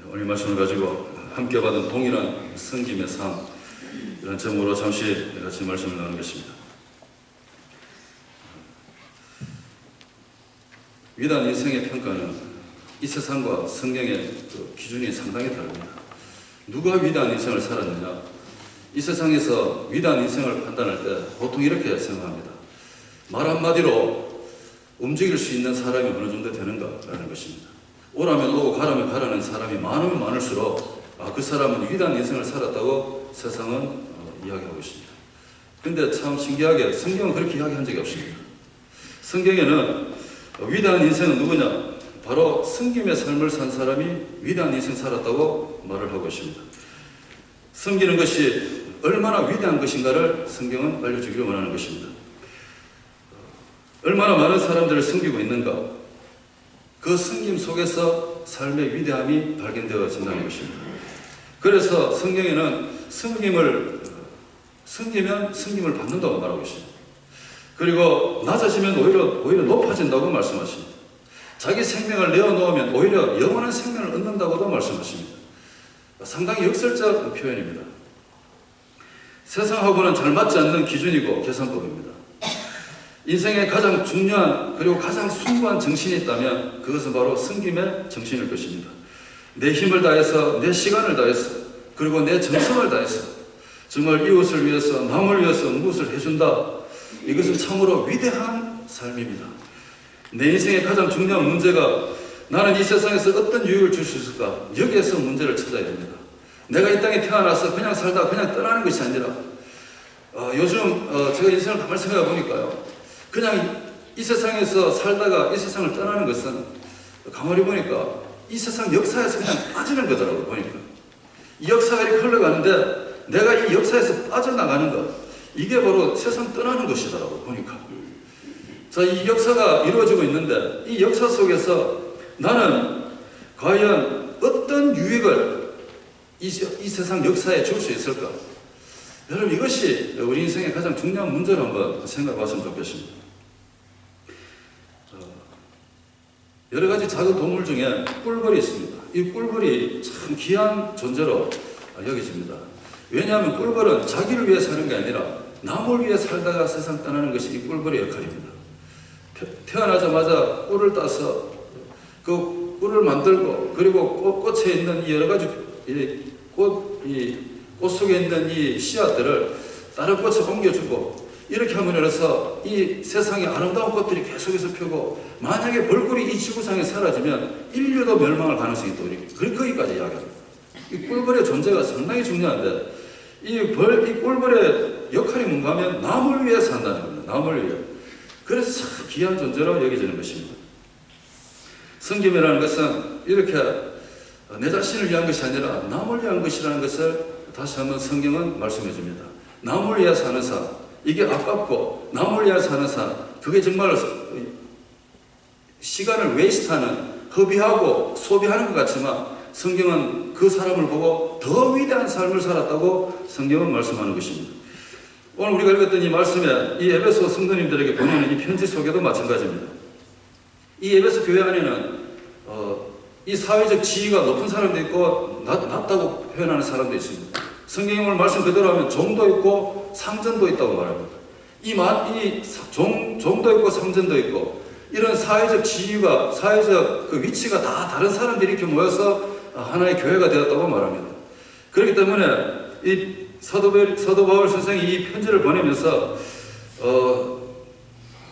오늘 말씀을 가지고 함께 받은 동일한 섬김의 삶, 이런 제목으로 잠시 같이 말씀을 나누겠습니다. 위대한 인생의 평가는 이 세상과 성경의 그 기준이 상당히 다릅니다. 누가 위대한 인생을 살았느냐? 이 세상에서 위대한 인생을 판단할 때 보통 이렇게 생각합니다. 말 한마디로 움직일 수 있는 사람이 어느 정도 되는가라는 것입니다. 오라면 오고 가라면 가라는 사람이 많으면 많을수록 그 사람은 위대한 인생을 살았다고 세상은 이야기하고 있습니다. 그런데 참 신기하게 성경은 그렇게 이야기한 적이 없습니다. 성경에는 위대한 인생은 누구냐? 바로 섬김의 삶을 산 사람이 위대한 인생 살았다고 말을 하고 있습니다. 섬기는 것이 얼마나 위대한 것인가를 성경은 알려주기를 원하는 것입니다. 얼마나 많은 사람들을 섬기고 있는가? 그 섬김 속에서 삶의 위대함이 발견되어진다는 것입니다. 그래서 성경에는 섬기면 섬김을 받는다고 말하고 있습니다. 그리고 낮아지면 오히려 높아진다고 말씀하십니다. 자기 생명을 내어놓으면 오히려 영원한 생명을 얻는다고도 말씀하십니다. 상당히 역설적 표현입니다. 세상하고는 잘 맞지 않는 기준이고 계산법입니다. 인생의 가장 중요한 그리고 가장 숭고한 정신이 있다면 그것은 바로 섬김의 정신일 것입니다. 내 힘을 다해서, 내 시간을 다해서, 그리고 내 정성을 다해서 정말 이웃을 위해서, 남을 위해서 무엇을 해준다. 이것은 참으로 위대한 삶입니다. 내 인생의 가장 중요한 문제가 나는 이 세상에서 어떤 유익을 줄 수 있을까? 여기에서 문제를 찾아야 됩니다. 내가 이 땅에 태어나서 그냥 살다 그냥 떠나는 것이 아니라 요즘 제가 인생을 가만히 생각해 보니까요. 그냥 이 세상에서 살다가 이 세상을 떠나는 것은 가만히 보니까 이 세상 역사에서 그냥 빠지는 거더라고요. 보니까 이 역사가 이렇게 흘러가는데 내가 이 역사에서 빠져나가는 것, 이게 바로 세상 떠나는 것이더라고요. 보니까 자, 이 역사가 이루어지고 있는데 이 역사 속에서 나는 과연 어떤 유익을 이 세상 역사에 줄 수 있을까? 여러분, 이것이 우리 인생의 가장 중요한 문제를 한번 생각해 봤으면 좋겠습니다. 여러 가지 작은 동물 중에 꿀벌이 있습니다. 이 꿀벌이 참 귀한 존재로 여겨집니다. 왜냐하면 꿀벌은 자기를 위해 사는 게 아니라 남을 위해 살다가 세상 떠나는 것이 이 꿀벌의 역할입니다. 태어나자마자 꿀을 따서 그 꿀을 만들고, 그리고 꽃에 있는 이 여러 가지 꽃 속에 있는 이 씨앗들을 다른 꽃에 옮겨주고, 이렇게 함으로써 이 세상에 아름다운 꽃들이 계속해서 피고, 만약에 벌꿀이 이 지구상에 사라지면 인류도 멸망할 가능성이 또 거기까지 이야기합니다. 이 꿀벌의 존재가 상당히 중요한데, 이 꿀벌의 역할이 뭔가 하면 남을 위해 산다는 겁니다. 남을 위해. 그래서 참 귀한 존재로 여겨지는 것입니다. 섬김이라는 것은 이렇게 내 자신을 위한 것이 아니라 남을 위한 것이라는 것을 다시 한번 성경은 말씀해 줍니다. 남을 위해 사는 삶, 이게 아깝고 남을 위해 사는 삶, 그게 정말 시간을 웨이스트하는, 허비하고 소비하는 것 같지만 성경은 그 사람을 보고 더 위대한 삶을 살았다고 성경은 말씀하는 것입니다. 오늘 우리가 읽었던 이 말씀에 이 에베소 성도님들에게 보내는 이 편지 속에도 마찬가지입니다. 이 에베소 교회 안에는 이 사회적 지위가 높은 사람도 있고 낮다고 표현하는 사람도 있습니다. 성경이 오늘 말씀 그대로 하면 종도 있고 상전도 있다고 말합니다. 이 종도 있고 상전도 있고, 이런 사회적 지위가, 사회적 그 위치가 다 다른 사람들이 이렇게 모여서 하나의 교회가 되었다고 말합니다. 그렇기 때문에 이 사도 바울 선생이 이 편지를 보내면서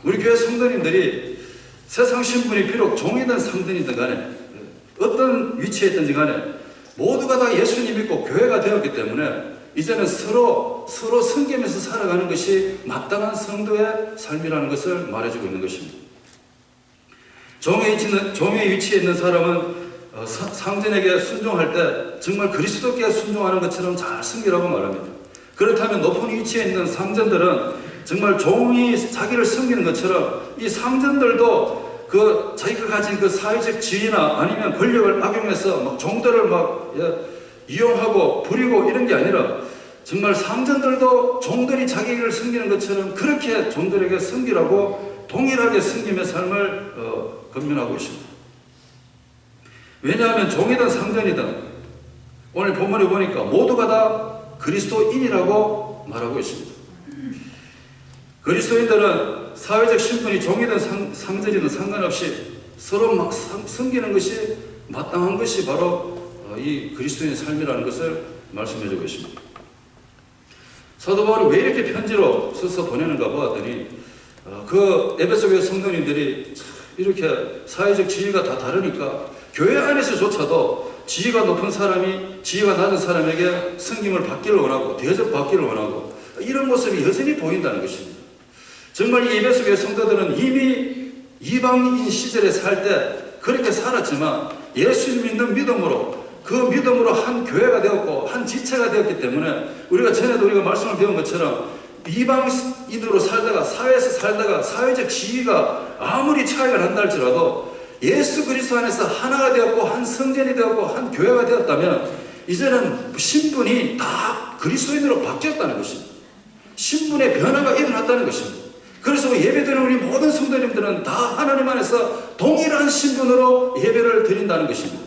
우리 교회 성도님들이 세상 신분이 비록 종이든 상전이든 간에 어떤 위치에 있든지 간에 모두가 다 예수님 믿고 교회가 되었기 때문에 이제는 서로 섬기면서 살아가는 것이 마땅한 성도의 삶이라는 것을 말해주고 있는 것입니다. 종의 위치에 있는 사람은 상전에게 순종할 때 정말 그리스도께 순종하는 것처럼 잘 섬기라고 말합니다. 그렇다면 높은 위치에 있는 상전들은 정말 종이 자기를 섬기는 것처럼 이 상전들도 자기가 가진 그 사회적 지위나 아니면 권력을 악용해서 막 종들을 이용하고 부리고 이런 게 아니라 정말 상전들도 종들이 자기를 섬기는 것처럼 그렇게 종들에게 섬기라고 동일하게 섬김의 삶을 권면하고 있습니다. 왜냐하면 종이든 상전이든 오늘 본문에 보니까 모두가 다 그리스도인이라고 말하고 있습니다. 그리스도인들은 사회적 신분이 종이든 상전이든 상관없이 서로 섬기는 것이 마땅한 것이 바로 이 그리스도인의 삶이라는 것을 말씀해 주고 있습니다. 사도 바울이 왜 이렇게 편지로 써서 보내는가 보았더니 그 에베소 교회 성도님들이 이렇게 사회적 지위가 다 다르니까 교회 안에서조차도 지위가 높은 사람이 지위가 낮은 사람에게 섬김을 받기를 원하고 대접받기를 원하고 이런 모습이 여전히 보인다는 것입니다. 정말 이 에베소 교회 성도들은 이미 이방인 시절에 살 때 그렇게 살았지만 예수 믿는 믿음으로 그 믿음으로 한 교회가 되었고 한 지체가 되었기 때문에 우리가 전에도 우리가 말씀을 배운 것처럼 이방인으로 살다가 사회에서 살다가 사회적 지위가 아무리 차이가 난다 할지라도 예수 그리스도 안에서 하나가 되었고 한 성전이 되었고 한 교회가 되었다면 이제는 신분이 다 그리스도인으로 바뀌었다는 것입니다. 신분의 변화가 일어났다는 것입니다. 그래서 예배드리는 우리 모든 성도님들은 다 하나님 안에서 동일한 신분으로 예배를 드린다는 것입니다.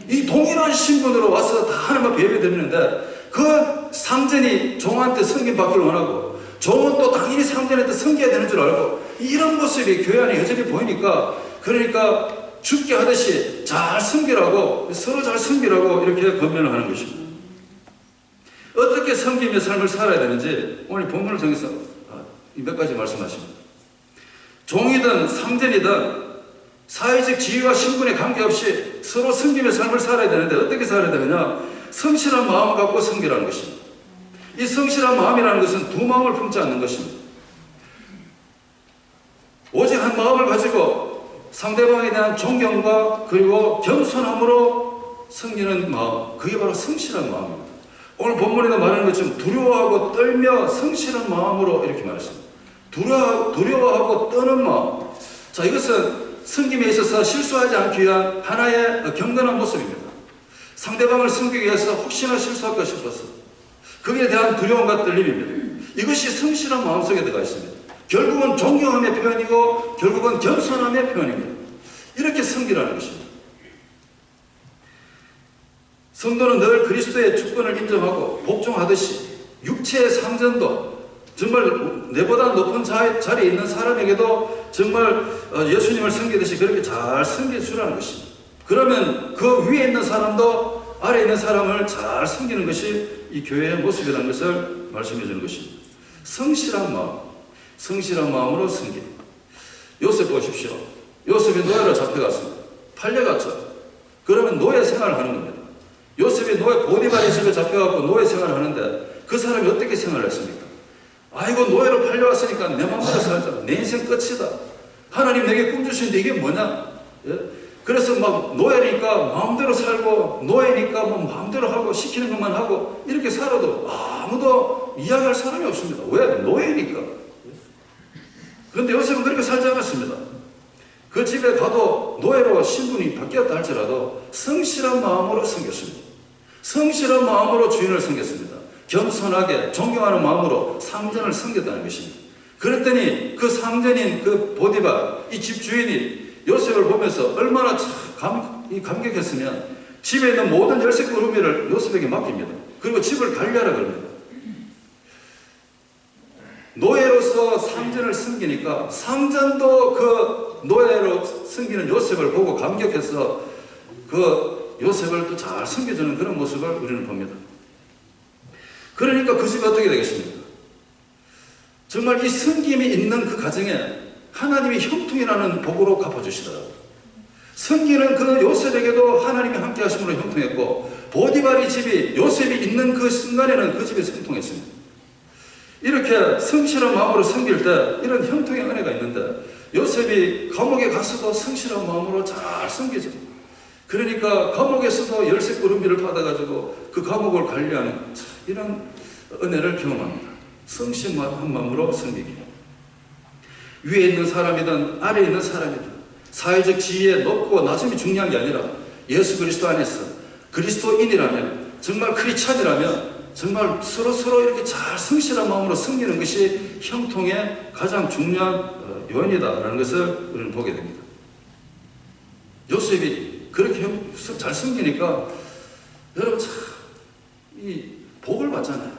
이 동일한 신분으로 와서 다 하나님 앞에 예배 드리는데 그 상전이 종한테 섬김받기를 원하고 종은 또 당연히 상전한테 섬겨야 되는 줄 알고 이런 모습이 교회 안에 여전히 보이니까 그러니까 죽게 하듯이 잘 섬기라고 서로 잘 섬기라고 이렇게 권면을 하는 것입니다. 어떻게 섬김의 삶을 살아야 되는지 오늘 본문을 통해서 몇 가지 말씀하십니다. 종이든 상전이든 사회적 지위와 신분에 관계없이 서로 섬김의 삶을 살아야 되는데 어떻게 살아야 되느냐? 성실한 마음을 갖고 섬기라는 것입니다. 이 성실한 마음이라는 것은 두 마음을 품지 않는 것입니다. 오직 한 마음을 가지고 상대방에 대한 존경과 그리고 겸손함으로 섬기는 마음, 그게 바로 성실한 마음입니다. 오늘 본문에도 말하는 것처럼 두려워하고 떨며 성실한 마음으로 이렇게 말했습니다. 두려워하고 떠는 마음. 자, 이것은 섬김에 있어서 실수하지 않기 위한 하나의 경건한 모습입니다. 상대방을 섬기기 위해서 혹시나 실수할까 싶어서 거기에 대한 두려움과 떨림입니다. 이것이 성실한 마음속에 들어가 있습니다. 결국은 존경함의 표현이고 결국은 겸손함의 표현입니다. 이렇게 섬기라는 것입니다. 성도는 늘 그리스도의 주권을 인정하고 복종하듯이 육체의 상전도 정말 내보다 높은 자리에 있는 사람에게도 정말 예수님을 섬기듯이 그렇게 잘 섬겨주라는 것입니다. 그러면 그 위에 있는 사람도 아래에 있는 사람을 잘 섬기는 것이 이 교회의 모습이라는 것을 말씀해 주는 것입니다. 성실한 마음, 성실한 마음으로 섬기. 요셉 보십시오. 요셉이 노예로 잡혀갔습니다. 팔려갔죠. 그러면 노예 생활을 하는 겁니다. 요셉이 노예 보디발의 집에 잡혀가고 노예 생활을 하는데 그 사람이 어떻게 생활을 했습니까? 아이고 노예로 팔려왔으니까 내 마음대로 살자. 내 인생 끝이다. 하나님 내게 꿈 주시는데 이게 뭐냐? 예? 그래서 막 노예니까 마음대로 살고 노예니까 뭐 마음대로 하고 시키는 것만 하고 이렇게 살아도 아무도 이야기할 사람이 없습니다. 왜? 노예니까. 그런데 요셉은 그렇게 살지 않았습니다. 그 집에 가도 노예로 신분이 바뀌었다 할지라도 성실한 마음으로 섬겼습니다. 성실한 마음으로 주인을 섬겼습니다. 겸손하게 존경하는 마음으로 상전을 섬겼다는 것입니다. 그랬더니 그 상전인 그 보디발, 이 집 주인이 요셉을 보면서 얼마나 감격했으면 집에 있는 모든 열쇠 구루미를 요셉에게 맡깁니다. 그리고 집을 관리하라 그럽니다. 노예로서 상전을 섬기니까 상전도 그 노예로 섬기는 요셉을 보고 감격해서 그 요셉을 또 잘 섬겨주는 그런 모습을 우리는 봅니다. 그러니까 그 집이 어떻게 되겠습니까? 정말 이 섬김이 있는 그 가정에 하나님이 형통이라는 복으로 갚아주시더라고요. 섬기는 그 요셉에게도 하나님이 함께 하심으로 형통했고 보디발의 집이 요셉이 있는 그 순간에는 그 집에서 형통했습니다. 이렇게 성실한 마음으로 섬길 때 이런 형통의 은혜가 있는데 요셉이 감옥에 가서도 성실한 마음으로 잘 섬기죠. 그러니까 감옥에서도 열쇠 구름비를 받아가지고 그 감옥을 관리하는 이런 은혜를 경험합니다. 성실한 마음으로 섬기기. 위에 있는 사람이든 아래에 있는 사람이든 사회적 지위에 높고 낮음이 중요한 게 아니라 예수 그리스도 안에서 그리스도인이라면 정말 크리스찬이라면 정말 서로 이렇게 잘 성실한 마음으로 섬기는 것이 형통의 가장 중요한 요인이다라는 것을 우리는 보게 됩니다. 요셉이 그렇게 잘 섬기니까 여러분 참 이 복을 받잖아요.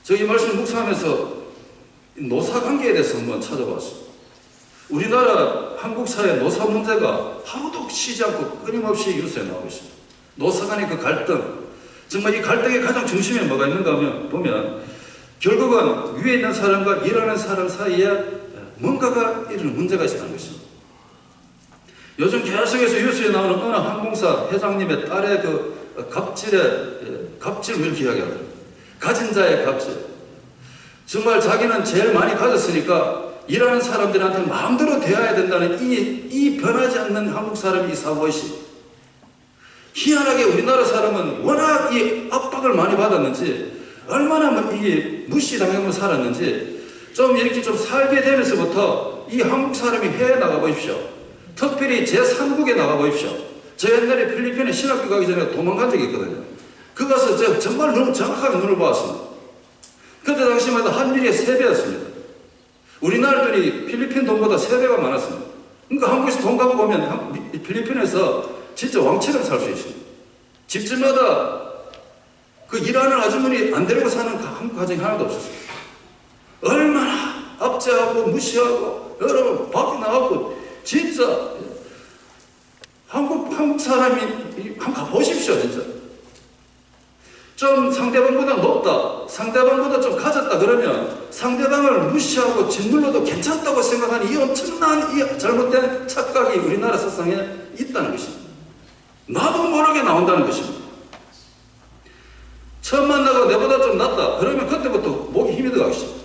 저 이 말씀 묵상하면서 노사관계에 대해서 한번 찾아봤어요. 우리나라 한국 사회 노사 문제가 하루도 쉬지 않고 끊임없이 뉴스에 나오고 있습니다. 노사 간의 그 갈등, 정말 이 갈등의 가장 중심에 뭐가 있는가 보면 결국은 위에 있는 사람과 일하는 사람 사이에 뭔가가 이런 문제가 있다는 것입니다. 요즘 계속해서 뉴스에 나오는 어느 항공사 회장님의 딸의 그 갑질을 이렇게 이야기하더라고요. 가진 자의 갑질. 정말 자기는 제일 많이 가졌으니까 일하는 사람들한테 마음대로 대해야 된다는 이 변하지 않는 한국 사람의 이 사고의식. 희한하게 우리나라 사람은 워낙 이 압박을 많이 받았는지 얼마나 이게 무시당하며 살았는지 좀 이렇게 좀 살게 되면서부터 이 한국 사람이 해외에 나가 보십시오. 특별히 제3국에 나가 보십시오. 저 옛날에 필리핀에 신학교 가기 전에 도망간 적이 있거든요. 그 가서 제가 정말 너무 정확하게 눈을 보았습니다. 그때 당시만 해도 환율이 3배였습니다. 우리나라 돈이 필리핀 돈보다 3배가 많았습니다. 그러니까 한국에서 돈 갖고 보면 필리핀에서 진짜 왕처럼 살 수 있습니다. 집집마다 그 일하는 아주머니 안 데리고 사는 한국 가정이 하나도 없었어요. 얼마나 압제하고 무시하고 여러분 밖에 나가고 진짜 한국 사람이 한번 가보십시오. 진짜 좀 상대방보다 높다, 상대방보다 좀 가졌다 그러면 상대방을 무시하고 짓눌러도 괜찮다고 생각하는 이 엄청난 이 잘못된 착각이 우리나라 세상에 있다는 것입니다. 나도 모르게 나온다는 것입니다. 처음 만나고 내보다 좀 낫다 그러면 그때부터 목이 힘이 들어가기 시작합니다.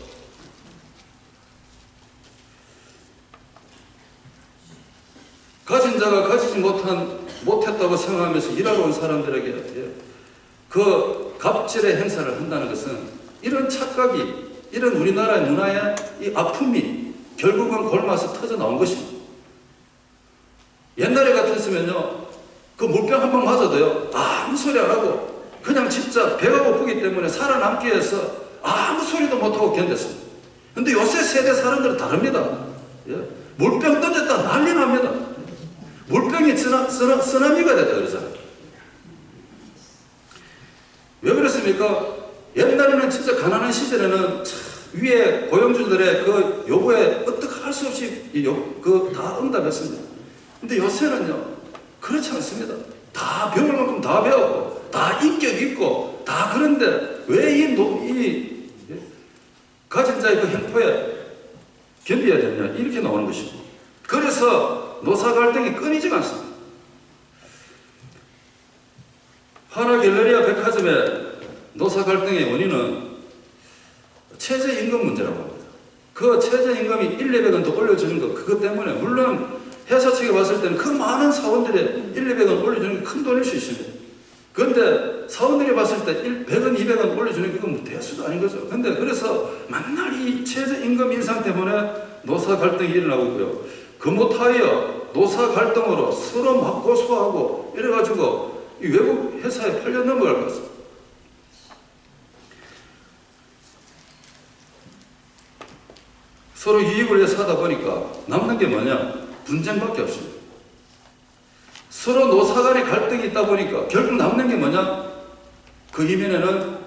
가진 자가 가지지 못했다고 생각하면서 일하러 온 사람들에게 그 갑질의 행사를 한다는 것은 이런 착각이, 이런 우리나라의 문화의 이 아픔이 결국은 골마서 터져 나온 것입니다. 옛날에 같았으면요, 그 물병 한 방 맞아도요, 아무 소리 안 하고 그냥 진짜 배가 고프기 때문에 살아남기 위해서 아무 소리도 못하고 견뎠습니다. 근데 요새 세대 사람들은 다릅니다. 예? 물병 던졌다 난리 납니다. 물병이 쓰나미가 됐다 그러잖아요. 왜 그렇습니까? 옛날에는 진짜 가난한 시절에는 위에 고용주들의 그 요구에 어떻게 할 수 없이 다 응답했습니다. 근데 요새는요, 그렇지 않습니다. 다 배울 만큼 다 배웠고, 다 인격 있고, 다 그런데 왜 이 가진 자의 그 행포에 견뎌야 되느냐, 이렇게 나오는 것이고. 그래서 노사 갈등이 끊이지가 않습니다. 하나 갤러리아 백화점의 노사 갈등의 원인은 최저임금 문제라고 합니다. 그 최저임금이 1,200원 더 올려주는 것, 그것 때문에 물론 회사 측에 봤을 때는 그 많은 사원들의 1,200원 올려주는 게 큰 돈일 수 있습니다. 그런데 사원들이 봤을 때 100원, 200원 올려주는 게 그건 대수도 아닌 거죠. 근데 그래서 맨날 이 최저임금 인상 때문에 노사 갈등이 일어나고 있고요. 그 못하여 노사 갈등으로 서로 막 고소하고 이래가지고 이 외국 회사에 팔려 넘어갈 것 같습니다. 서로 이익을 위해서 하다 보니까 남는 게 뭐냐? 분쟁밖에 없습니다. 서로 노사 간의 갈등이 있다 보니까 결국 남는 게 뭐냐? 그 이면에는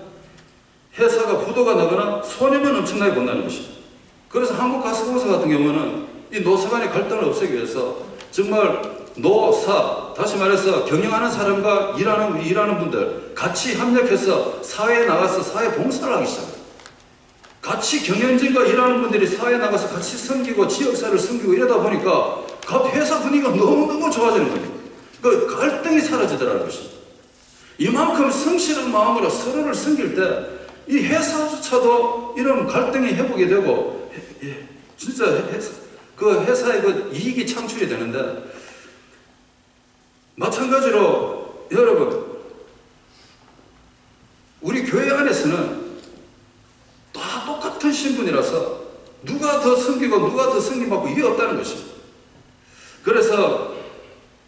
회사가 부도가 나거나 손해만 엄청나게 본다는 것입니다. 그래서 한국가스공사 같은 경우는 이 노사 간의 갈등을 없애기 위해서 정말 노사, 다시 말해서 경영하는 사람과 일하는 분들 같이 협력해서 사회에 나가서 사회 봉사를 하기 시작합니다. 같이 경영진과 일하는 분들이 사회에 나가서 같이 섬기고 지역사를 섬기고 이러다 보니까 회사 분위기가 너무너무 좋아지는 겁니다. 그 갈등이 사라지더라는 것입니다. 이만큼 성실한 마음으로 서로를 섬길 때 이 회사조차도 이런 갈등이 회복이 되고 진짜 그 회사의 그 이익이 창출이 되는데 마찬가지로 여러분 우리 교회 안에서는 다 똑같은 신분이라서 누가 더 섬기고 누가 더 섬김받고 이게 없다는 것입니다. 그래서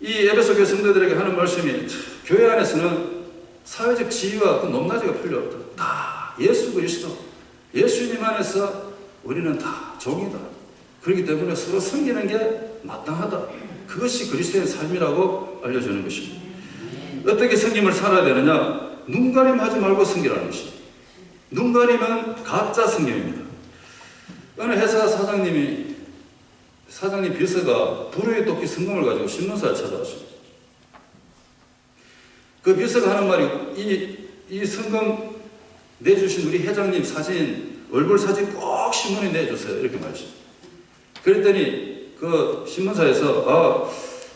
이 에베소 교회 성도들에게 하는 말씀이 교회 안에서는 사회적 지위와 그 높낮이가 필요 없다. 다 예수 그리스도, 예수님 안에서 우리는 다 종이다. 그렇기 때문에 서로 섬기는 게 마땅하다. 그것이 그리스도의 삶이라고 알려주는 것입니다. 어떻게 섬김을 살아야 되느냐? 눈가림하지 말고 섬기라는 것입니다. 눈가림은 가짜 섬김입니다. 어느 회사 사장님 비서가 불후의 도끼 성금을 가지고 신문사에 찾아왔습니다. 그 비서가 하는 말이 이 성금 내주신 우리 회장님 사진, 얼굴 사진 꼭 신문에 내주세요. 이렇게 말했습니다. 그랬더니 그 신문사에서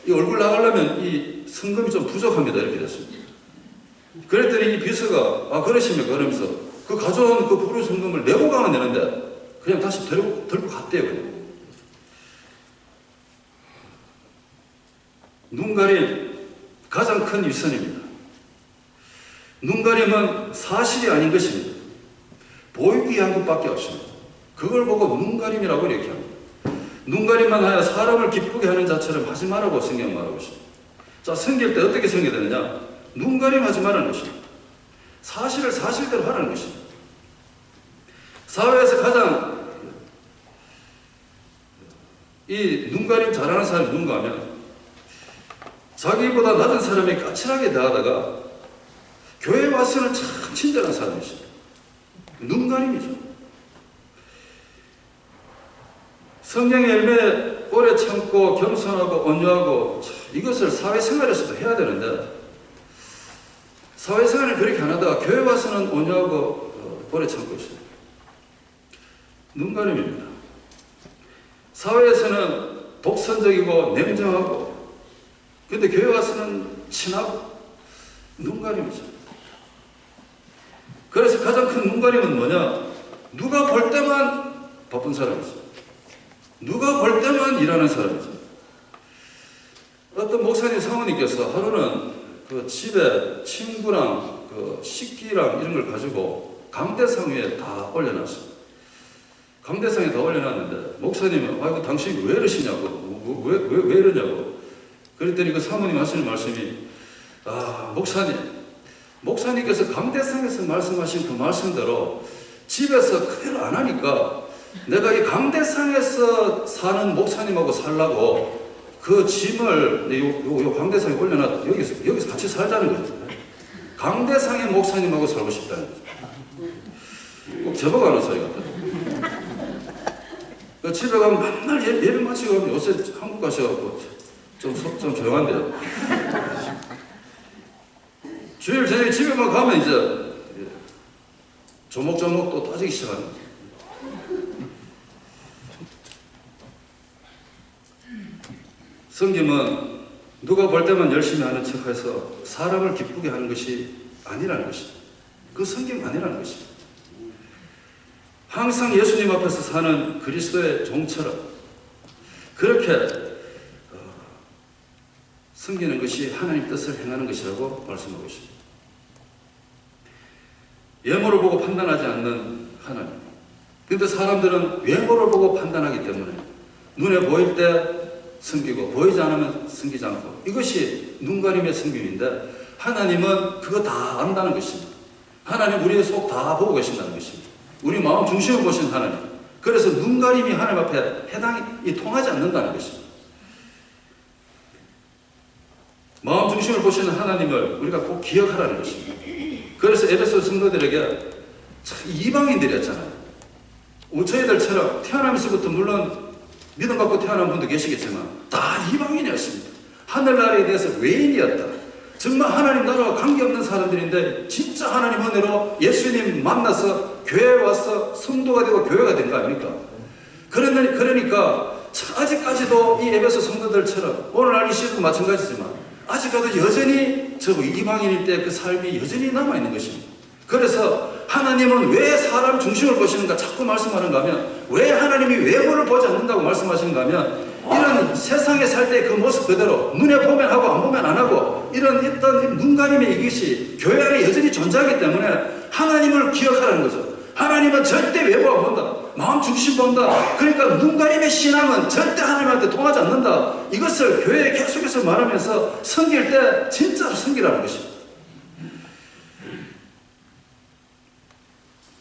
이 얼굴 나가려면 이 성금이 좀 부족합니다. 이렇게 됐습니다. 그랬더니 이 비서가 그러십니까? 그러면서 그 가져온 그 불후 성금을 내고 가면 되는데 그냥 다시 들고 갔대요. 그냥. 눈가림 가장 큰 위선입니다. 눈가림은 사실이 아닌 것입니다. 보이기 위한 것밖에 없습니다. 그걸 보고 눈가림이라고 이렇게 합니다. 눈가림만 하여 사람을 기쁘게 하는 자처럼 하지 말라고 성경 말하고 있습니다. 자, 섬길 때 어떻게 섬겨야 되느냐? 눈가림하지 말라는 것입니다. 사실을 사실대로 하라는 것입니다. 사회에서 가장 이 눈가림 잘하는 사람이 누군가 하면 자기보다 낮은 사람이 까칠하게 대하다가 교회에 와서는 참 친절한 사람이십니다. 눈가림이죠. 성령의 열매 오래 참고 겸손하고 온유하고 이것을 사회생활에서도 해야 되는데 사회생활을 그렇게 안 하다가 교회 와서는 온유하고 오래 참고 있습니다. 눈가림입니다. 사회에서는 독선적이고 냉정하고 근데 교회 와서는 친하고 눈가림이죠. 그래서 가장 큰 눈가림은 뭐냐? 누가 볼 때만 바쁜 사람이죠. 누가 볼 때만 일하는 사람이죠. 어떤 목사님 사모님께서 하루는 그 집에 친구랑 그 식기랑 이런 걸 가지고 강대상 위에 다 올려놨어요. 강대상에 다 올려놨는데 목사님은 이거 당신이 왜 이러시냐고 왜 이러냐고 그랬더니 그 사모님 하시는 말씀이 목사님께서 강대상에서 말씀하신 그 말씀대로 집에서 그대로 안 하니까 내가 이 강대상에서 사는 목사님하고 살라고 그 짐을 요 강대상에 올려놔 여기서 같이 살자는 거죠. 강대상의 목사님하고 살고 싶다는 거죠. 꼭 제보가 하는 소리 같아요. 그 집에 가면 맨날 예배 마치고 가면 요새 한국 가셔가지고 좀 조용한데요. 주일 저녁에 집에만 가면 이제 조목조목 또 따지기 시작하는 거죠. 섬김은 누가 볼 때만 열심히 하는 척해서 사람을 기쁘게 하는 것이 아니라는 것입니다. 그 섬김 아니라는 것입니다. 항상 예수님 앞에서 사는 그리스도의 종처럼 그렇게 섬기는 것이 하나님 뜻을 행하는 것이라고 말씀하고 있습니다. 외모를 보고 판단하지 않는 하나님. 그런데 사람들은 외모를 보고 판단하기 때문에 눈에 보일 때 섬기고 보이지 않으면 섬기지 않고 이것이 눈가림의 섬김인데 하나님은 그거 다 안다는 것입니다. 하나님 우리의 속 다 보고 계신다는 것입니다. 우리 마음 중심을 보신 하나님. 그래서 눈가림이 하나님 앞에 해당이 통하지 않는다는 것입니다. 마음 중심을 보시는 하나님을 우리가 꼭 기억하라는 것입니다. 그래서 에베소 성도들에게 이방인들이었잖아요. 저희들처럼 태어나면서부터 물론 믿음 갖고 태어난 분도 계시겠지만 다 이방인이었습니다. 하늘나라에 대해서 외인이었다. 정말 하나님 나라와 관계없는 사람들인데 진짜 하나님 은혜로 예수님 만나서 교회에 와서 성도가 되고 교회가 된 거 아닙니까? 그러니까 아직까지도 이 에베소 성도들처럼 오늘날 이 시대도 마찬가지지만 아직까지도 여전히 이방인일 때 그 삶이 여전히 남아있는 것입니다. 그래서 하나님은 왜 사람 중심을 보시는가 자꾸 말씀하는가 하면 왜 하나님이 외모를 보지 않는다고 말씀하시는가 하면 이런 세상에 살 때 그 모습 그대로 눈에 보면 하고 안 보면 안 하고 이런 어떤 눈가림의 이것이 교회 안에 여전히 존재하기 때문에 하나님을 기억하라는 거죠. 하나님은 절대 외모 안 본다. 마음 중심 본다. 그러니까 눈가림의 신앙은 절대 하나님한테 통하지 않는다. 이것을 교회에 계속해서 말하면서 섬길 때 진짜로 섬기라는 것입니다.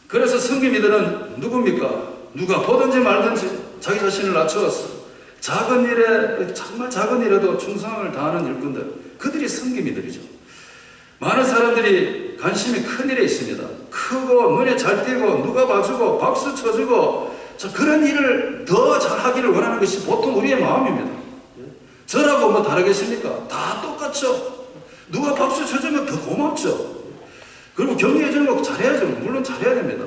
그래서 섬김이들은 누굽니까? 누가 보든지 말든지 자기 자신을 낮추었어. 작은 일에, 정말 작은 일에도 충성을 다하는 일꾼들, 그들이 섬김이들이죠. 많은 사람들이 관심이 큰 일에 있습니다. 크고 눈에 잘 띄고 누가 봐주고 박수 쳐주고 그런 일을 더 잘하기를 원하는 것이 보통 우리의 마음입니다. 저라고 뭐 다르겠습니까? 다 똑같죠. 누가 박수 쳐주면 더 고맙죠. 그리고 격려해주는 거 잘해야죠. 물론 잘해야 됩니다.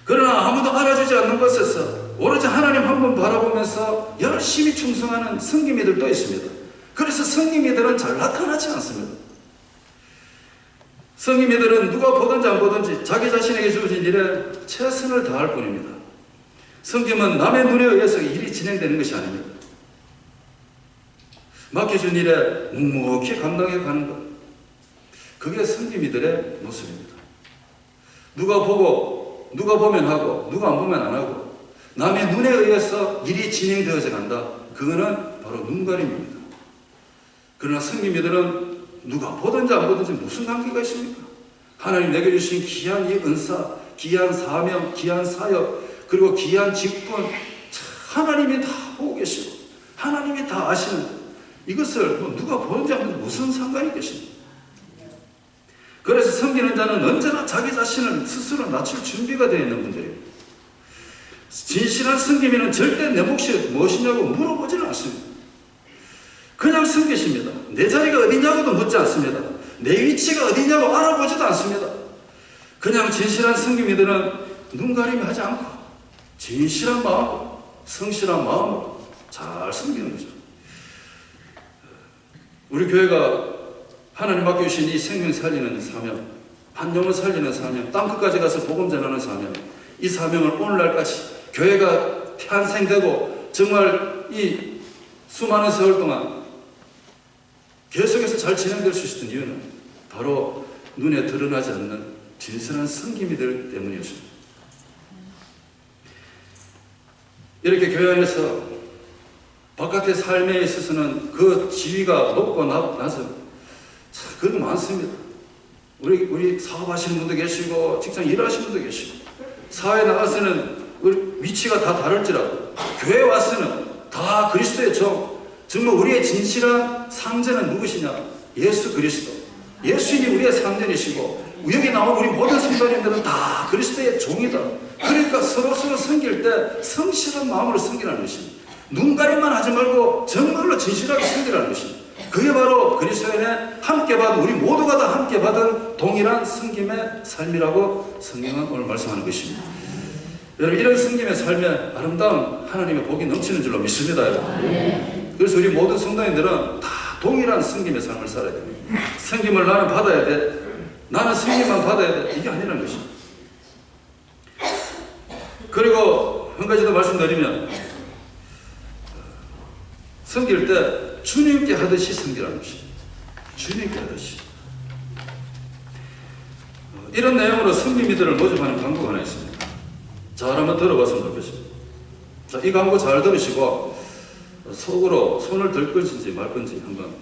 그러나 아무도 알아주지 않는 곳에서 오로지 하나님 한 번 바라보면서 열심히 충성하는 성김이들도 있습니다. 그래서 성김이들은 잘 나타나지 않습니다. 성김이들은 누가 보든지 안 보든지 자기 자신에게 주어진 일에 최선을 다할 뿐입니다. 성김은 남의 눈에 의해서 일이 진행되는 것이 아닙니다. 맡겨준 일에 묵묵히 감당해 가는 것, 그게 성김이들의 모습입니다. 누가 보고 누가 보면 하고 누가 안 보면 안 하고 남의 눈에 의해서 일이 진행되어져 간다. 그거는 바로 눈가림입니다. 그러나 성김이들은 누가 보든지 안 보든지 무슨 관계가 있습니까? 하나님 내게 주신 귀한 이 은사, 귀한 사명, 귀한 사역, 그리고 귀한 직분, 하나님이 다 보고 계시고 하나님이 다 아시는 이것을 뭐 누가 보는지 안 보는지 무슨 상관이 계십니까? 그래서 섬기는 자는 언제나 자기 자신을 스스로 낮출 준비가 되어 있는 분들입니다. 진실한 섬김이는 절대 내 몫이 무엇이냐고 물어보지는 않습니다. 그냥 섬기십니다. 내 자리가 어디냐고도 묻지 않습니다. 내 위치가 어디냐고 알아보지도 않습니다. 그냥 진실한 섬김이들은 눈가림이 하지 않고 진실한 마음으로, 성실한 마음으로 잘 섬기는 거죠. 우리 교회가 하나님 맡겨주신 이 생명 살리는 사명, 한 영혼 살리는 사명, 땅끝까지 가서 복음 전하는 사명, 이 사명을 오늘날까지 교회가 탄생되고 정말 이 수많은 세월 동안 계속해서 잘 진행될 수 있었던 이유는 바로 눈에 드러나지 않는 진실한 섬김이들 때문이었습니다. 이렇게 교회 안에서 바깥의 삶에 있어서는 그 지위가 높고 낮은 그런 거 많습니다. 우리 사업하시는 분도 계시고 직장 일하시는 분도 계시고 사회에 나가서는 우리 위치가 다 다를지라도 교회에 와서는 다 그리스도의 종, 정말 우리의 진실한 상전은 누구시냐? 예수 그리스도. 예수님이 우리의 상전이시고 여기 나온 우리 모든 성도님들은 다 그리스도의 종이다. 그러니까 서로서로 섬길 때 성실한 마음으로 섬기라는 것입니다. 눈가림만 하지 말고 정말로 진실하게 섬기라는 것입니다. 그게 바로 그리스도 안에 함께 받은, 우리 모두가 다 함께 받은 동일한 섬김의 삶이라고 성경은 오늘 말씀하는 것입니다. 여러분, 이런 섬김의 삶에 아름다운 하나님의 복이 넘치는 줄로 믿습니다. 그래서 우리 모든 성도인들은 다 동일한 섬김의 삶을 살아야 됩니다. 섬김을 나는 받아야 돼, 나는 섬김만 받아야 돼, 이게 아니라는 것입니다. 그리고 한 가지 더 말씀드리면, 섬길 때 주님께 하듯이 섬기라는 것입니다. 주님께 하듯이. 이런 내용으로 섬김이들을 모집하는 광고가 하나 있습니다. 잘 한번 들어봤으면 좋겠습니다. 자, 이 광고 잘 들으시고 속으로 손을 들 건지 말 건지 한번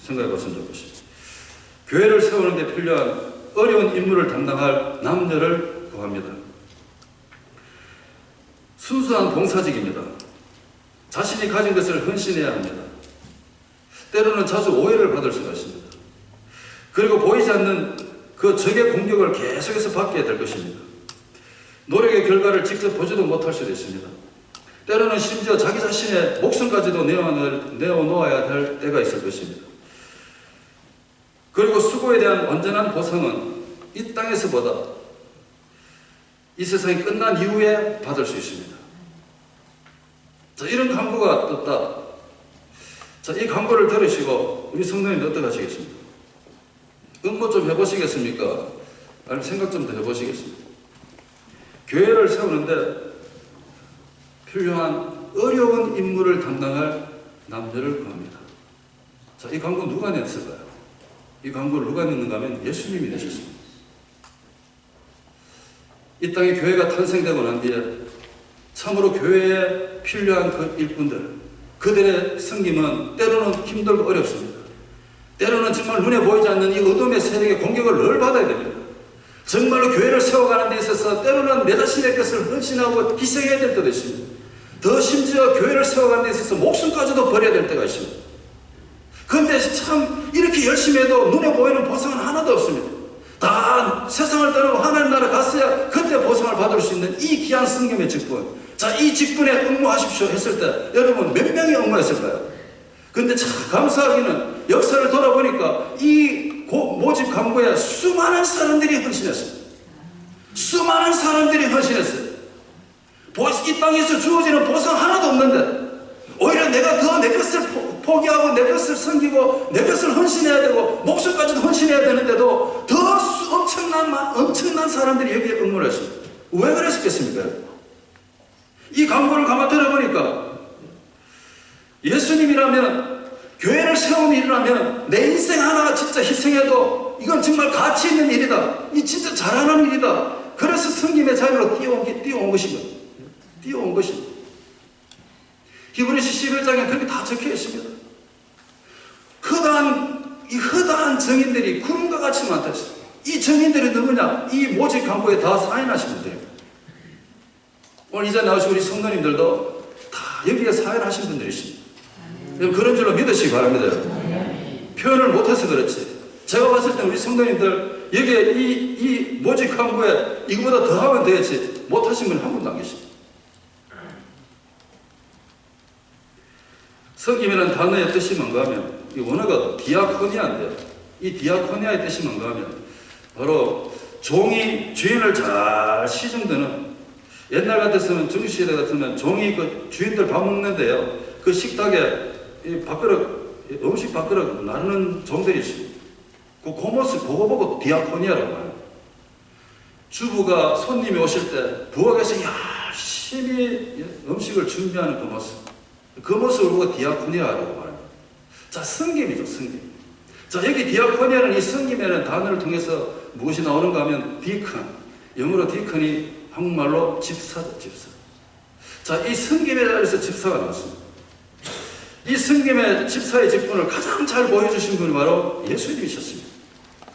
생각해 봤으면 좋겠습니다. 교회를 세우는 데 필요한 어려운 임무를 담당할 남녀를 구합니다. 순수한 봉사직입니다. 자신이 가진 것을 헌신해야 합니다. 때로는 자주 오해를 받을 수가 있습니다. 그리고 보이지 않는 그 적의 공격을 계속해서 받게 될 것입니다. 노력의 결과를 직접 보지도 못할 수도 있습니다. 때로는 심지어 자기 자신의 목숨까지도 내어놓아야 할 때가 있을 것입니다. 그리고 수고에 대한 완전한 보상은 이 땅에서보다 이 세상이 끝난 이후에 받을 수 있습니다. 자, 이런 광고가 떴다. 자, 이 광고를 들으시고 우리 성도님들 어떻게 하시겠습니까? 응모 좀 해보시겠습니까? 아니면 생각 좀 더 해보시겠습니까? 교회를 세우는데 필요한 어려운 임무를 담당할 남녀를 구합니다. 자, 이 광고 누가 냈을까요? 이 광고를 누가 냈는가 하면 예수님이 내셨습니다. 이 땅에 교회가 탄생되고 난 뒤에 참으로 교회에 필요한 그 일꾼들, 그들의 섬김은 때로는 힘들고 어렵습니다. 때로는 정말 눈에 보이지 않는 이 어둠의 세력의 공격을 늘 받아야 됩니다. 정말로 교회를 세워가는 데 있어서 때로는 내 자신의 것을 헌신하고 희생해야 될 때도 있습니다. 더 심지어 교회를 세워가는 데 있어서 목숨까지도 버려야 될 때가 있습니다. 그런데 참 이렇게 열심히 해도 눈에 보이는 보상은 하나도 없습니다. 다 세상을 떠나고 하나님 나라 갔어야 그때 보상을 받을 수 있는 이 귀한 성경의 직분. 자, 이 직분에 응모하십시오 했을 때 여러분 몇 명이 응모했을까요? 근데 참 감사하기는 역사를 돌아보니까 이 모집 간부에 수많은 사람들이 헌신했습니다. 수많은 사람들이 헌신했어요. 이 땅에서 주어지는 보상 하나도 없는데 오히려 내가 더 내 것을 포기하고 내 것을 섬기고 내 것을 헌신해야 되고 목숨까지도 헌신해야 되는데도 더 엄청난 사람들이 여기에 응모를 했습니다. 왜 그랬겠습니까? 이 광고를 가만 들어보니까 예수님이라면 교회를 세우는 일이라면 내 인생 하나 진짜 희생해도 이건 정말 가치 있는 일이다. 이 진짜 잘하는 일이다. 그래서 성김의 자리로 뛰어온 것입니다. 뛰어온 것입니다. 히브리서 11장에 그렇게 다 적혀 있습니다. 허다한 정인들이 구름과 같이 많다 했습니다. 이 정인들이 누구냐? 이 모집 광고에 다 사인하신 분들입니다. 오늘 이제 나오신 우리 성도님들도 다 여기에 사인하신 분들이십니다. 그런 줄로 믿으시기 바랍니다. 표현을 못해서 그렇지. 제가 봤을 때 우리 성도님들 여기에 이 모집 광고에 이거보다 더 하면 되겠지. 못하신 분이 한 분도 안 계십니다. 섬김이라는 단어의 뜻이 뭔가 하면 이 원어가 디아코니아인데요. 이 디아코니아의 뜻이 뭔가 하면 바로 종이 주인을 잘 시중드는, 옛날 같았으면 중시대 같으면 종이 그 주인들 밥 먹는데요. 그 식탁에 음식 밥그릇 나누는 종들이 있습니다. 그 모습 그거 보고 디아코니아라고 해요. 주부가 손님이 오실 때 부엌에서 열심히 음식을 준비하는 그 모습. 그 모습을 보고 디아코니아라고 말합니다. 자, 성김이죠, 성김. 자, 여기 디아코니아는 이 성김이라는 단어를 통해서 무엇이 나오는가 하면 디컨. 영어로 디컨이 한국말로 집사죠, 집사. 자, 이 성김의 자리에서 집사가 나왔습니다. 이 성김의 집사의 직분을 가장 잘 보여주신 분이 바로 예수님이셨습니다.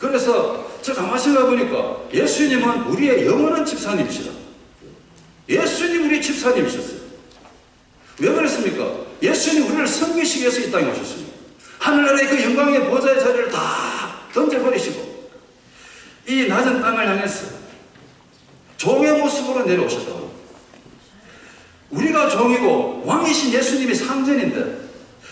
그래서 제가 가만히 생각해보니까 예수님은 우리의 영원한 집사님이시다. 예수님 우리 집사님이셨어요. 왜 그랬습니까? 예수님 우리를 섬기시기 위해서 이 땅에 오셨습니다. 하늘나라의 그 영광의 보좌의 자리를 다 던져버리시고 이 낮은 땅을 향해서 종의 모습으로 내려오셨다고. 우리가 종이고 왕이신 예수님이 상전인데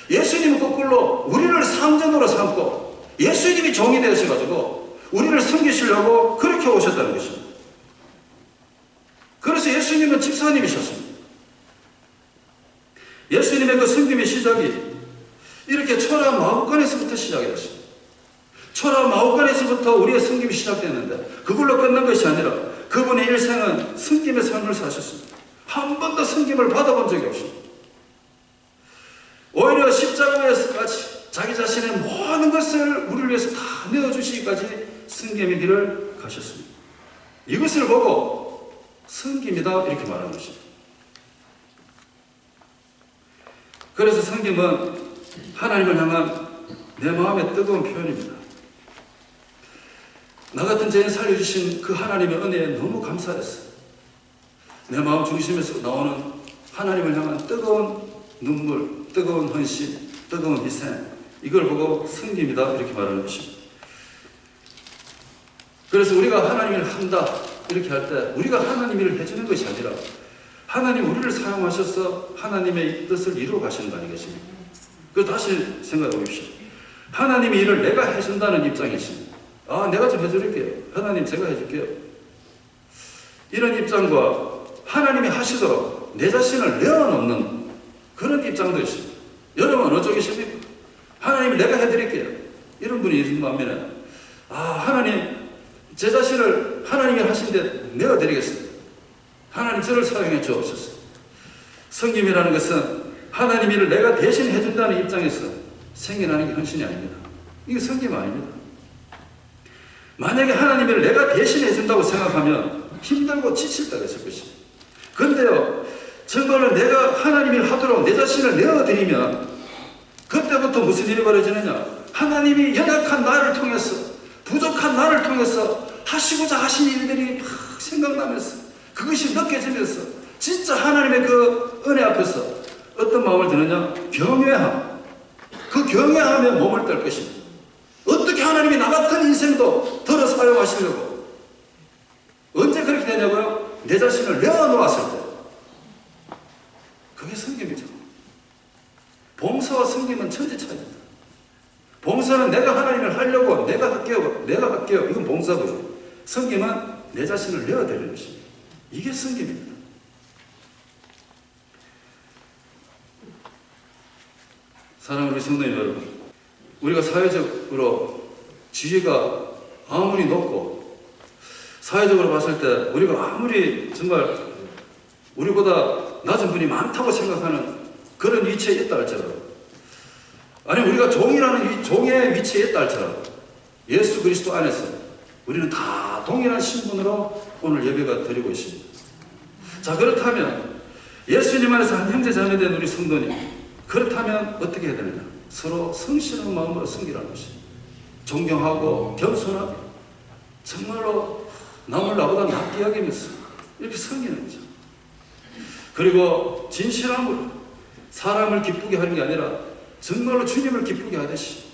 예수님은 거꾸로 우리를 상전으로 삼고 예수님이 종이 되셔가지고 우리를 섬기시려고 그렇게 오셨다는 것입니다. 그래서 예수님은 집사님이셨습니다. 예수님의 그 섬김의 시작이 이렇게 초라 마구간에서부터 시작이 됐습니다. 초라 마구간에서부터 우리의 섬김이 시작됐는데 그걸로 끝난 것이 아니라 그분의 일생은 섬김의 삶을 사셨습니다. 한 번도 섬김을 받아본 적이 없습니다. 오히려 십자가에서까지 자기 자신의 모든 것을 우리를 위해서 다 내어주시기까지 섬김의 길을 가셨습니다. 이것을 보고 섬김이다 이렇게 말하는 것입니다. 그래서 섬김은 하나님을 향한 내 마음의 뜨거운 표현입니다. 나 같은 죄인 살려주신 그 하나님의 은혜에 너무 감사했어요. 내 마음 중심에서 나오는 하나님을 향한 뜨거운 눈물, 뜨거운 헌신, 뜨거운 희생, 이걸 보고 섬김이다 이렇게 말하는 것입니다. 그래서 우리가 하나님을 한다 이렇게 할 때 우리가 하나님 일을 해주는 것이 아니라 하나님 우리를 사용하셔서 하나님의 뜻을 이루어 가시는 거 아니겠습니까? 그거 다시 생각해 보십시오. 하나님의 일을 내가 해준다는 입장이십니다. 내가 좀 해드릴게요. 하나님 제가 해줄게요. 이런 입장과 하나님이 하시도록 내 자신을 내어놓는 그런 입장도 있습니다. 여러분 어느 쪽이십니까? 하나님 내가 해드릴게요. 이런 분이 있는 반면에 하나님 제 자신을 하나님이 하신데 내어드리겠습니다. 하나님 저를 사용해 주옵소서. 섬김이라는 것은 하나님 일을 내가 대신 해준다는 입장에서 생겨나는 게 헌신이 아닙니다. 이게 섬김 아닙니다. 만약에 하나님 일을 내가 대신 해준다고 생각하면 힘들고 지칠 때가 있을 것입니다. 그런데요, 정말로 내가 하나님 일 하도록 내 자신을 내어드리면 그때부터 무슨 일이 벌어지느냐? 하나님이 연약한 나를 통해서, 부족한 나를 통해서 하시고자 하신 일들이 막 생각나면서 그것이 느껴지면서 진짜 하나님의 그 은혜 앞에서 어떤 마음을 드느냐? 경외함. 그 경외함에 몸을 뗄 것입니다. 어떻게 하나님이 나 같은 인생도 덜어 사용하시려고? 언제 그렇게 되냐고요? 내 자신을 내어놓았을 때. 그게 섬김이죠. 봉사와 섬김은 천지 차이입니다. 봉사는 내가 하나님을 하려고 내가 할게요. 이건 봉사고요. 섬김은 내 자신을 내어드리는 것입니다. 이게 섬김입니다. 사랑하는 우리 성도님 여러분, 우리가 사회적으로 지위가 아무리 높고 사회적으로 봤을 때 우리가 아무리 정말 우리보다 낮은 분이 많다고 생각하는 그런 위치에 있다 할지라도, 아니면 우리가 종이라는 이 종의 위치에 있다 할지라도 예수 그리스도 안에서 우리는 다 동일한 신분으로 오늘 예배가 드리고 있습니다. 자, 그렇다면 예수님 안에서 한 형제 자매 된 우리 성도님, 그렇다면 어떻게 해야 되느냐? 서로 성실한 마음으로 섬기라는 것입니다. 존경하고 겸손하게 정말로 남을 나보다 낫게 여기면서 이렇게 섬기는 거죠. 그리고 진실함으로 사람을 기쁘게 하는 게 아니라 정말로 주님을 기쁘게 하듯이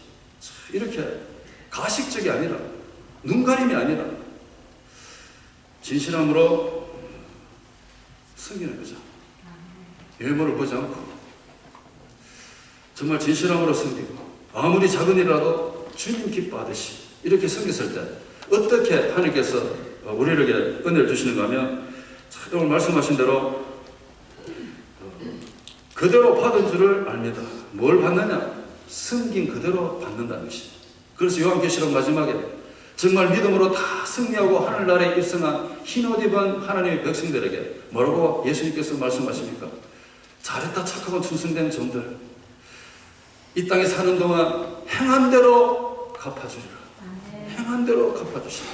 이렇게 가식적이 아니라 눈가림이 아니라 진실함으로 섬기는 거죠. 외모를 보지 않고 정말 진실함으로 섬기고 아무리 작은 일이라도 주님 기뻐하듯이 이렇게 섬겼을 때 어떻게 하나님께서 우리에게 은혜를 주시는가 하면 오늘 말씀하신 대로 그대로 받은 줄을 압니다. 뭘 받느냐? 섬긴 그대로 받는다는 것입니다. 그래서 요한계시록 마지막에 정말 믿음으로 다 승리하고 하늘나라에 입성한 흰옷 입은 하나님의 백성들에게 뭐라고 예수님께서 말씀하십니까? 잘했다 착하고 충성된 종들, 이 땅에 사는 동안 행한 대로 갚아주리라. 행한 대로 갚아주시라.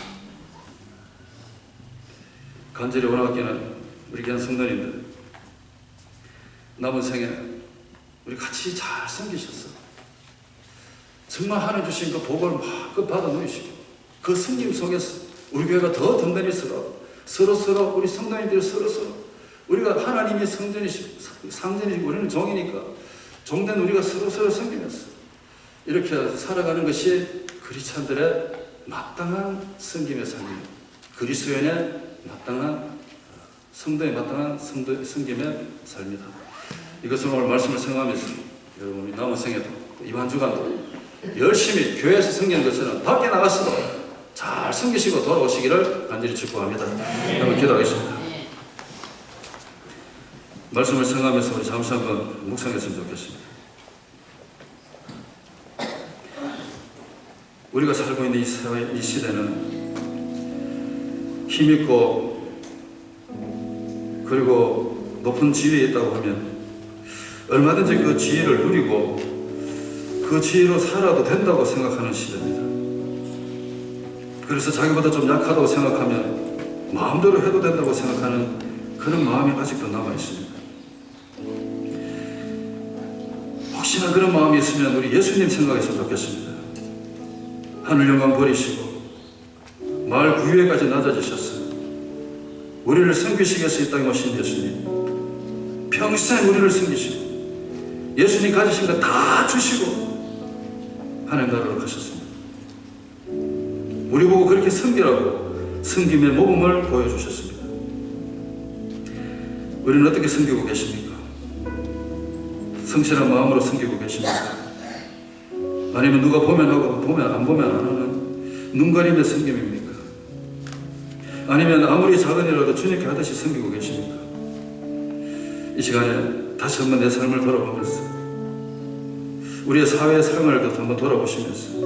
간절히 원하기는 우리 귀한 성도님들, 남은 생에 우리 같이 잘 섬기셨어. 정말 하나님 주신 그 복을 마음껏 받아 누리시고 그 섬김 속에서 우리 교회가 더 든든히 서로 우리 성도님들 서로 우리가 하나님이 상전이시고 우리는 종이니까 종된 우리가 서로 섬기면서 이렇게 살아가는 것이 그리스도인들의 마땅한 섬김의 삶입니다. 그리스도인의 마땅한 성도의 마땅한 섬김의 삶이다. 이것을 오늘 말씀을 생각하면서 여러분이 남은 생에도 이번 주간도 열심히 교회에서 섬기는 것처럼 밖에 나가서도 잘 섬기시고 돌아오시기를 간절히 축복합니다. 한번 기도하겠습니다. 말씀을 생각하면서 우리 잠시 한번 묵상했으면 좋겠습니다. 우리가 살고 있는 이 사회, 이 시대는 힘있고 그리고 높은 지위에 있다고 하면 얼마든지 그 지위를 누리고 그 지위로 살아도 된다고 생각하는 시대입니다. 그래서 자기보다 좀 약하다고 생각하면 마음대로 해도 된다고 생각하는 그런 마음이 아직도 남아있습니다. 혹시나 그런 마음이 있으면 우리 예수님 생각했으면 좋겠습니다. 하늘 영광 버리시고 마을 구유에까지 낮아지셨어요. 우리를 섬기시기 위해서 이 땅에 오신 예수님, 평생 우리를 섬기시고 예수님 가지신 것 다 주시고 하나님 나라로 가셨습니다. 우리 보고 그렇게 섬기라고 섬김의 모범을 보여주셨습니다. 우리는 어떻게 섬기고 계십니까? 성실한 마음으로 섬기고 계십니까? 아니면 누가 보면 하고 안 보면 안 하는 눈가림의 섬김입니까? 아니면 아무리 작은 일이라도 주님께 하듯이 섬기고 계십니까? 이 시간에 다시 한번 내 삶을 돌아보면서 우리의 사회의 삶을 한번 돌아보시면서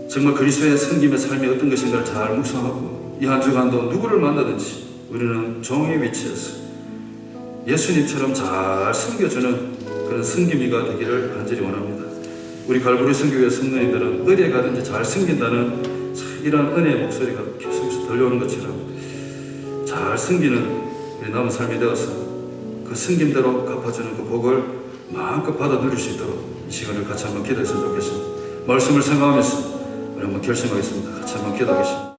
정말 그리스도의 섬김의 삶이 어떤 것인가를 잘 묵상하고 이 한 주간도 누구를 만나든지 우리는 종의 위치에서 예수님처럼 잘 섬겨주는 그런 섬김이가 되기를 간절히 원합니다. 우리 갈보리 선교회 성도님들은 어디에 가든지 잘 섬긴다는 이런 은혜의 목소리가 계속해서 들려오는 것처럼 잘 섬기는 우리 남은 삶이 되어서 그 섬김대로 갚아주는 그 복을 마음껏 받아 누릴 수 있도록 이 시간을 같이 한번 기도했으면 좋겠습니다. 말씀을 생각하면서 우리 한번 결심하겠습니다. 같이 한번 기도하겠습니다.